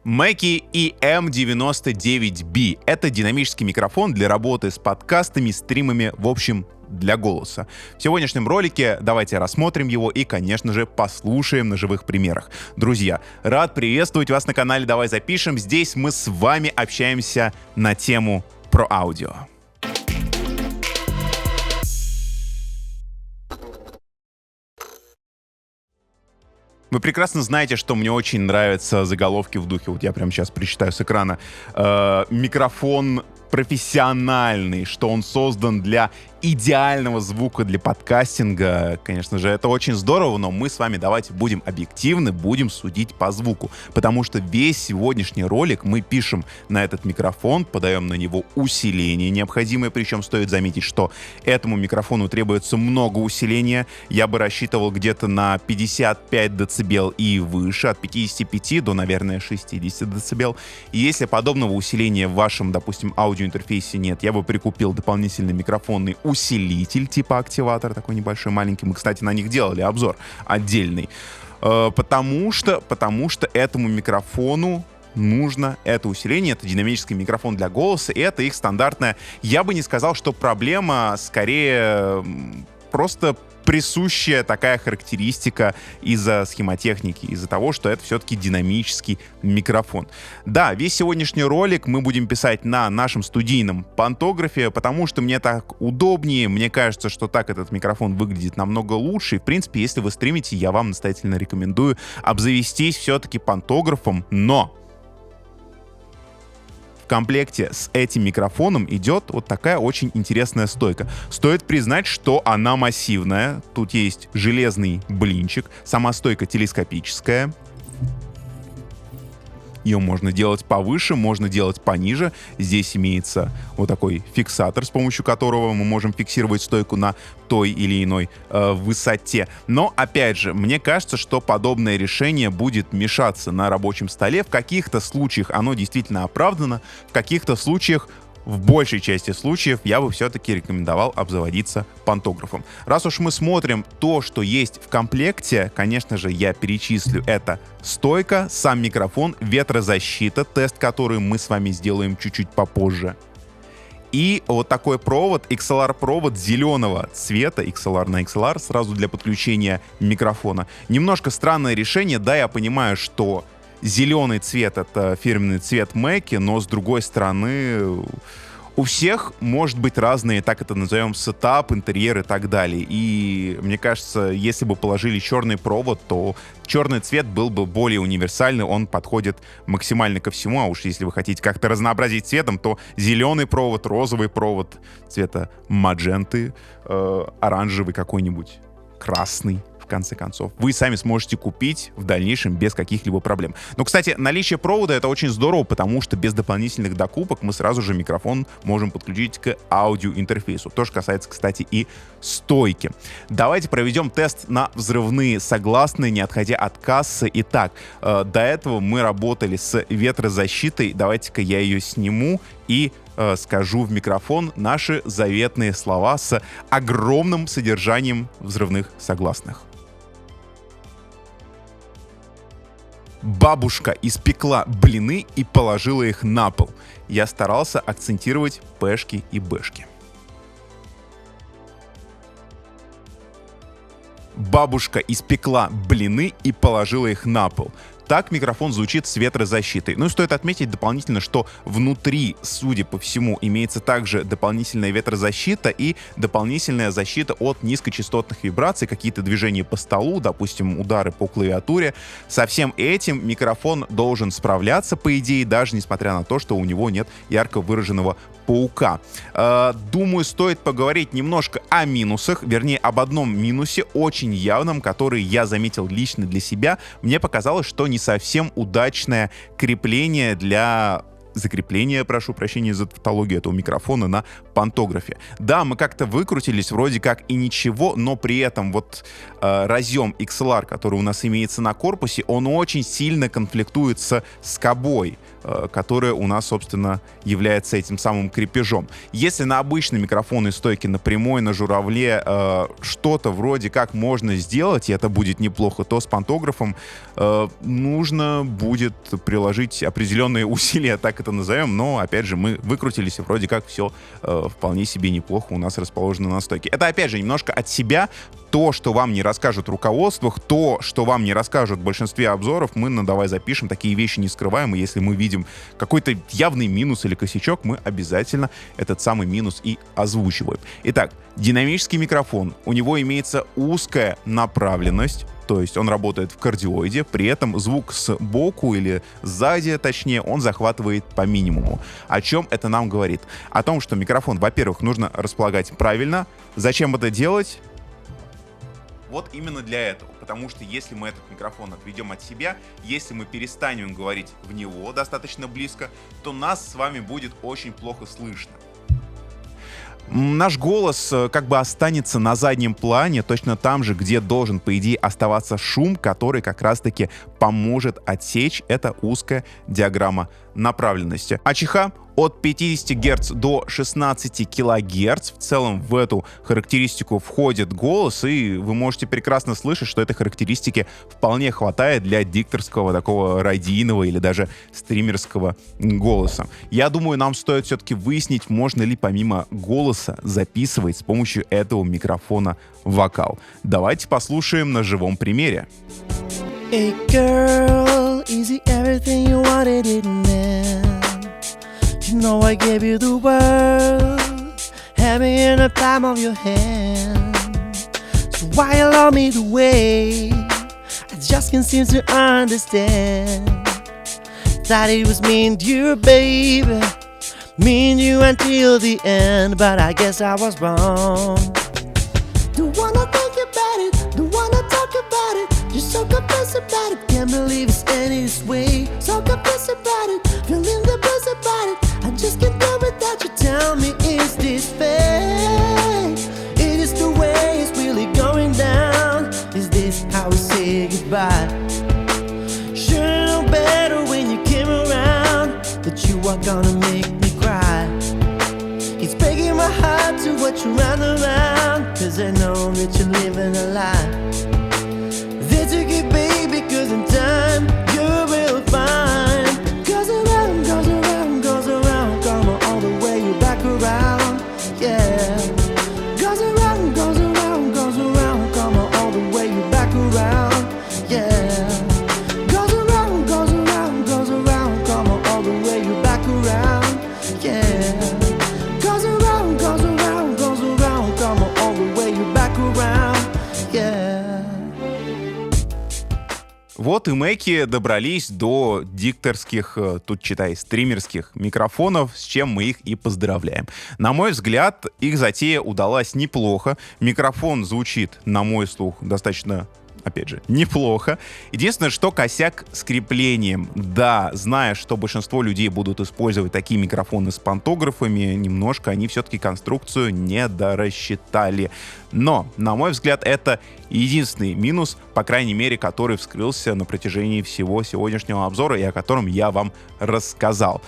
Mackie EM99B — это динамический микрофон для работы с подкастами, стримами, в общем, для голоса. В сегодняшнем ролике давайте рассмотрим его и, конечно же, послушаем на живых примерах. Друзья, рад приветствовать вас на канале «Давай запишем». Здесь мы с вами общаемся на тему про аудио. Вы прекрасно знаете, что мне очень нравятся заголовки в духе, вот я прямо сейчас прочитаю с экрана, микрофон профессиональный, что он создан для идеального звука для подкастинга. Конечно же, это очень здорово, но мы с вами давайте будем объективны, будем судить по звуку, потому что весь сегодняшний ролик мы пишем на этот микрофон, подаем на него усиление необходимое, причем стоит заметить, что этому микрофону требуется много усиления. Я бы рассчитывал где-то на 55 дБ и выше, от 55 до, наверное, 60 дБ. И если подобного усиления в вашем, допустим, аудиоинтерфейсе нет, я бы прикупил дополнительный микрофонный усилитель типа активатор, такой небольшой, маленький. Мы, кстати, на них делали обзор отдельный. Потому что этому микрофону нужно это усиление, это динамический микрофон для голоса, и это их стандартная. Я бы не сказал, что проблема, скорее просто присущая такая характеристика из-за схемотехники, из-за того, что это все-таки динамический микрофон. Да, весь сегодняшний ролик мы будем писать на нашем студийном пантографе, потому что мне так удобнее, мне кажется, что так этот микрофон выглядит намного лучше, и, в принципе, если вы стримите, я вам настоятельно рекомендую обзавестись все-таки пантографом, но в комплекте с этим микрофоном идет вот такая очень интересная стойка. Стоит признать, что она массивная. Тут есть железный блинчик. Сама стойка телескопическая. Ее можно делать повыше, можно делать пониже. Здесь имеется вот такой фиксатор, с помощью которого мы можем фиксировать стойку на той или иной высоте. Но, опять же, мне кажется, что подобное решение будет мешаться на рабочем столе. В каких-то случаях оно действительно оправдано, в каких-то случаях, в большей части случаев, я бы все-таки рекомендовал обзаводиться пантографом. Раз уж мы смотрим то, что есть в комплекте, конечно же, я перечислю: это стойка, сам микрофон, ветрозащита, тест, который мы с вами сделаем чуть-чуть попозже. И вот такой провод, XLR-провод зеленого цвета, XLR на XLR, сразу для подключения микрофона. Немножко странное решение, да, я понимаю, что зеленый цвет — это фирменный цвет Mackie, но с другой стороны, у всех может быть разные, так это назовем, сетап, интерьер и так далее. И мне кажется, если бы положили черный провод, то черный цвет был бы более универсальный, он подходит максимально ко всему. А уж если вы хотите как-то разнообразить цветом, то зеленый провод, розовый провод цвета мадженты, оранжевый какой-нибудь, красный. В конце концов, вы сами сможете купить в дальнейшем без каких-либо проблем. Но, кстати, наличие провода — это очень здорово, потому что без дополнительных докупок мы сразу же микрофон можем подключить к аудиоинтерфейсу. То же касается, кстати, и стойки. Давайте проведем тест на взрывные согласные, не отходя от кассы. Итак, до этого мы работали с ветрозащитой. Давайте-ка я ее сниму и скажу в микрофон наши заветные слова с огромным содержанием взрывных согласных. Бабушка испекла блины и положила их на пол. Я старался акцентировать пешки и бэшки. Бабушка испекла блины и положила их на пол. Так микрофон звучит с ветрозащитой. Ну и стоит отметить дополнительно, что внутри, судя по всему, имеется также дополнительная ветрозащита и дополнительная защита от низкочастотных вибраций, какие-то движения по столу, допустим, удары по клавиатуре. Со всем этим микрофон должен справляться, по идее, даже несмотря на то, что у него нет ярко выраженного паука. Думаю, стоит поговорить немножко о минусах, вернее, об одном минусе, очень явном, который я заметил лично для себя. Мне показалось, что не совсем удачное крепление для закрепление, прошу прощения за тавтологию, этого микрофона на пантографе. Да, мы как-то выкрутились, вроде как и ничего, но при этом вот разъем XLR, который у нас имеется на корпусе, он очень сильно конфликтует с скобой, которая у нас, собственно, является этим самым крепежом. Если на обычной микрофонной стойке, на прямой, на журавле что-то вроде как можно сделать, и это будет неплохо, то с пантографом нужно будет приложить определенные усилия, так это назовем, но, опять же, мы выкрутились, и вроде как все вполне себе неплохо у нас расположено на стойке. Это, опять же, немножко от себя. То, что вам не расскажут в руководствах, то, что вам не расскажут в большинстве обзоров, мы на «Давай запишем», такие вещи не скрываем, и если мы видим какой-то явный минус или косячок, мы обязательно этот самый минус и озвучиваем. Итак, динамический микрофон, у него имеется узкая направленность, то есть он работает в кардиоиде, при этом звук сбоку или сзади, точнее, он захватывает по минимуму. О чем это нам говорит? О том, что микрофон, во-первых, нужно располагать правильно. Зачем это делать? Вот именно для этого, потому что если мы этот микрофон отведем от себя, если мы перестанем говорить в него достаточно близко, то нас с вами будет очень плохо слышно. Наш голос как бы останется на заднем плане, точно там же, где должен, по идее, оставаться шум, который как раз-таки поможет отсечь эта узкая диаграмма направленности. АЧХ от 50 Гц до 16 кГц. В целом в эту характеристику входит голос, и вы можете прекрасно слышать, что этой характеристики вполне хватает для дикторского, такого радийного или даже стримерского голоса. Я думаю, нам стоит все-таки выяснить, можно ли помимо голоса записывать с помощью этого микрофона вокал. Давайте послушаем на живом примере. Hey girl, is it everything you wanted in man? You know I gave you the world, have me in the palm of your hand. So why you love me the way? I just can't seem to understand. Thought it was me and you, baby, me and you until the end, but I guess I was wrong. Don't wanna think about it, don't wanna talk about it. Just so confused about it, can't believe it's ending this way. So confused about it, feeling the blues about it. I just can't do without you. Tell me, is this fake? It is the way it's really going down. Is this how we say goodbye? Should've known better when you came around that you are gonna make me cry. It's breaking my heart to watch you run around, cause I know that you're living a lie. They took it, baby, cause in time you will find. Goes around, goes around, goes around, come on all the way you back around, yeah. Goes around, goes around, goes around, come on all the way you back around, yeah. Goes around, goes around, goes around, come on all the way you back around, yeah. Goes around, goes around, goes around, come on all the way you back around, yeah. Вот и мэки добрались до дикторских, тут читай, стримерских микрофонов, с чем мы их и поздравляем. На мой взгляд, их затея удалась неплохо. Микрофон звучит, на мой слух, достаточно, опять же, неплохо. Единственное, что косяк с креплением. Да, зная, что большинство людей будут использовать такие микрофоны с пантографами, немножко они все-таки конструкцию не дорассчитали. Но, на мой взгляд, это единственный минус, по крайней мере, который вскрылся на протяжении всего сегодняшнего обзора и о котором я вам рассказал.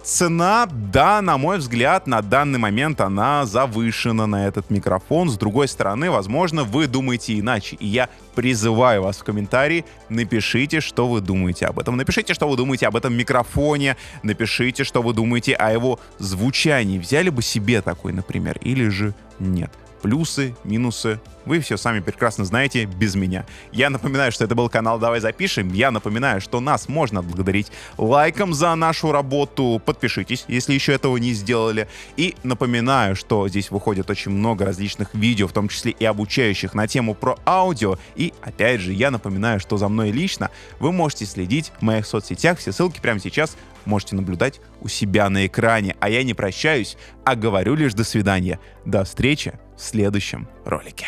Цена, да, на мой взгляд, на данный момент она завышена на этот микрофон. С другой стороны, возможно, вы думаете иначе. И я призываю вас в комментарии, напишите, что вы думаете об этом. Напишите, что вы думаете об этом микрофоне. Напишите, что вы думаете о его звучании. Взяли бы себе такой, например, или же нет. Плюсы, минусы, вы все сами прекрасно знаете без меня. Я напоминаю, что это был канал «Давай запишем». Я напоминаю, что нас можно отблагодарить лайком за нашу работу. Подпишитесь, если еще этого не сделали. И напоминаю, что здесь выходит очень много различных видео, в том числе и обучающих на тему про аудио. И опять же, я напоминаю, что за мной лично вы можете следить в моих соцсетях. Все ссылки прямо сейчас можете наблюдать у себя на экране. А я не прощаюсь, а говорю лишь до свидания. До встречи в следующем ролике.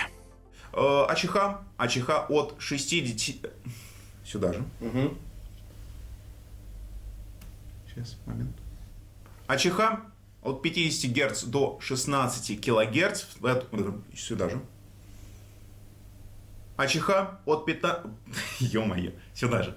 АЧХ от 60... Сюда же. Сейчас, момент. АЧХ от 50 Гц до 16 кГц. Сюда же. АЧХ от 15... Ё-моё, сюда же.